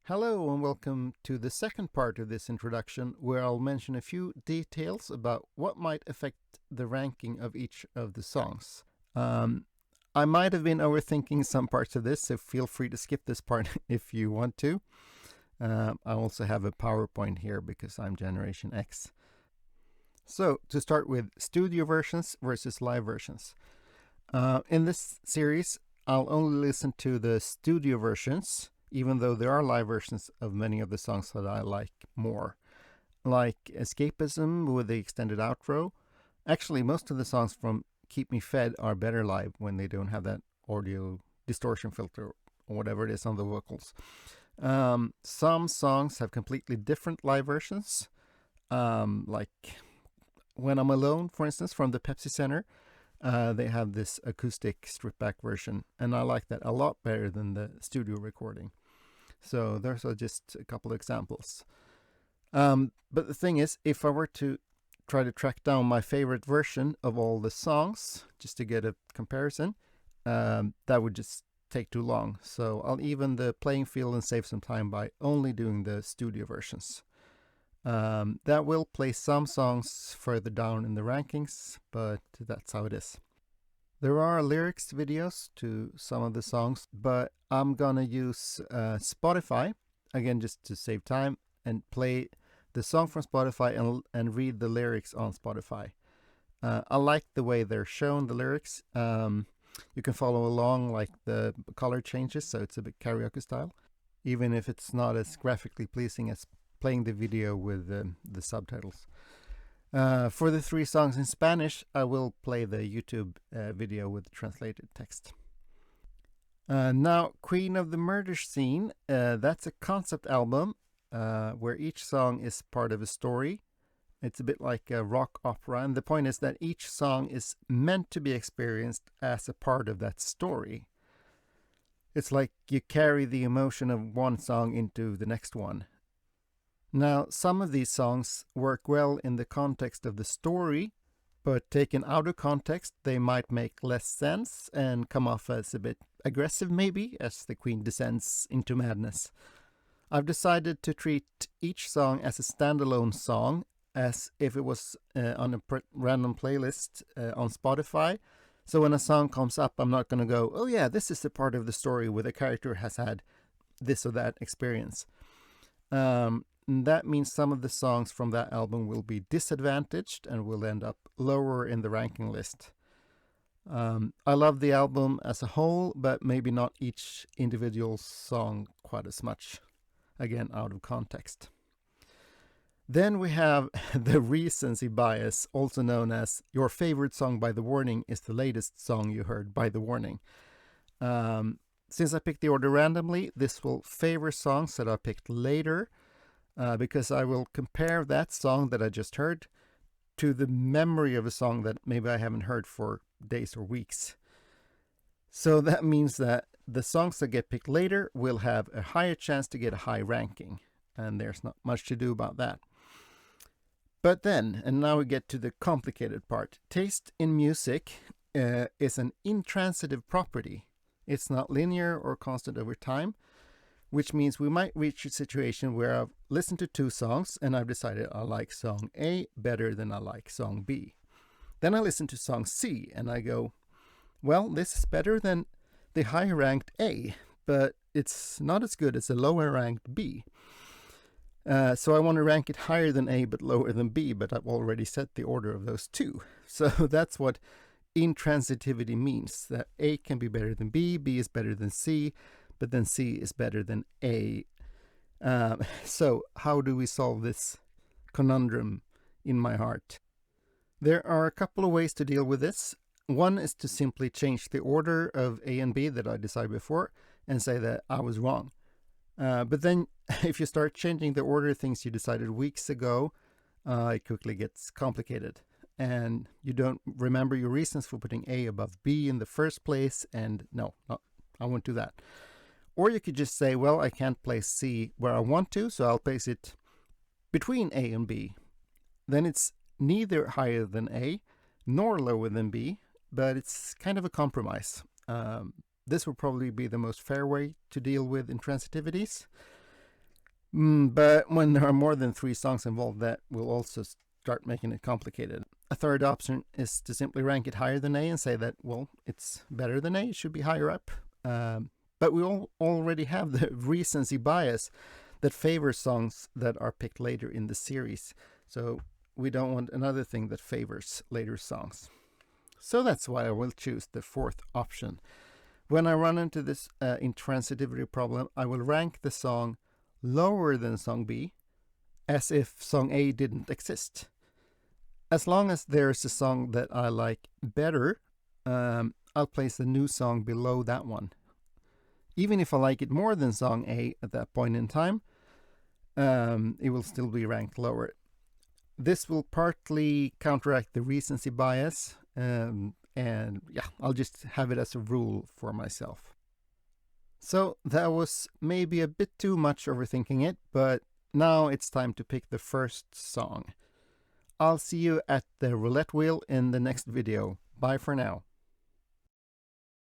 Hello and welcome to the second part of this introduction, where I'll mention a few details about what might affect the ranking of each of the songs. I might have been overthinking some parts of this, so feel free to skip this part if you want to. I also have a PowerPoint here because I'm Generation X. So, to start with, studio versions versus live versions. In this series, I'll only listen to the studio versions, even though there are live versions of many of the songs that I like more. Like Escapism with the extended outro. Actually, most of the songs from Keep Me Fed are better live when they don't have that audio distortion filter or whatever it is on the vocals. Some songs have completely different live versions, like When I'm Alone, for instance, from the Pepsi Center. They have this acoustic stripped back version, and I like that a lot better than the studio recording. So those are just a couple of examples. But the thing is, if I were to try to track down my favorite version of all the songs, just to get a comparison, that would just take too long. So I'll even the playing field and save some time by only doing the studio versions. That will place some songs further down in the rankings, but that's how it is. There are lyrics videos to some of the songs, but I'm gonna use Spotify, again just to save time, and play the song from Spotify and read the lyrics on Spotify. I like the way they're shown, the lyrics. You can follow along like the color changes, so it's a bit karaoke style, even if it's not as graphically pleasing as playing the video with the subtitles. For the 3 songs in Spanish, I will play the YouTube video with the translated text. Now, Queen of the Murder Scene, that's a concept album where each song is part of a story. It's a bit like a rock opera, and the point is that each song is meant to be experienced as a part of that story. It's like you carry the emotion of one song into the next one. Now, some of these songs work well in the context of the story, but taken out of context, they might make less sense and come off as a bit aggressive, maybe, as the Queen descends into madness. I've decided to treat each song as a standalone song, as if it was on a random playlist on Spotify. So when a song comes up, I'm not going to go, oh yeah, this is the part of the story where the character has had this or that experience. That means some of the songs from that album will be disadvantaged and will end up lower in the ranking list. I love the album as a whole, but maybe not each individual song quite as much. Again, out of context. Then we have the recency bias, also known as your favorite song by The Warning is the latest song you heard by The Warning. Since I picked the order randomly, this will favor songs that I picked later, because I will compare that song that I just heard to the memory of a song that maybe I haven't heard for days or weeks. So that means that the songs that get picked later will have a higher chance to get a high ranking, and there's not much to do about that. But then, and now we get to the complicated part, taste in music is an intransitive property. It's not linear or constant over time, which means we might reach a situation where I've listened to 2 songs and I've decided I like song A better than I like song B. Then I listen to song C and I go, well, this is better than the higher ranked A, but it's not as good as the lower ranked B. So I want to rank it higher than A but lower than B, but I've already set the order of those 2. So that's what intransitivity means, that A can be better than B, B is better than C, but then C is better than A. So how do we solve this conundrum in my heart? There are a couple of ways to deal with this. One is to simply change the order of A and B that I decided before and say that I was wrong. But then if you start changing the order of things you decided weeks ago, it quickly gets complicated. And you don't remember your reasons for putting A above B in the first place, and no, I won't do that. Or you could just say, well, I can't place C where I want to, so I'll place it between A and B. Then it's neither higher than A nor lower than B, but it's kind of a compromise. This will probably be the most fair way to deal with intransitivities. But when there are more than 3 songs involved, that will also start making it complicated. A third option is to simply rank it higher than A and say that, well, it's better than A, it should be higher up. But we already have the recency bias that favors songs that are picked later in the series. So we don't want another thing that favors later songs. So that's why I will choose the fourth option. When I run into this intransitivity problem, I will rank the song lower than song B, as if song A didn't exist. As long as there's a song that I like better, I'll place the new song below that one. Even if I like it more than song A at that point in time, it will still be ranked lower. This will partly counteract the recency bias, and yeah, I'll just have it as a rule for myself. So that was maybe a bit too much overthinking it, but now it's time to pick the first song. I'll see you at the roulette wheel in the next video. Bye for now.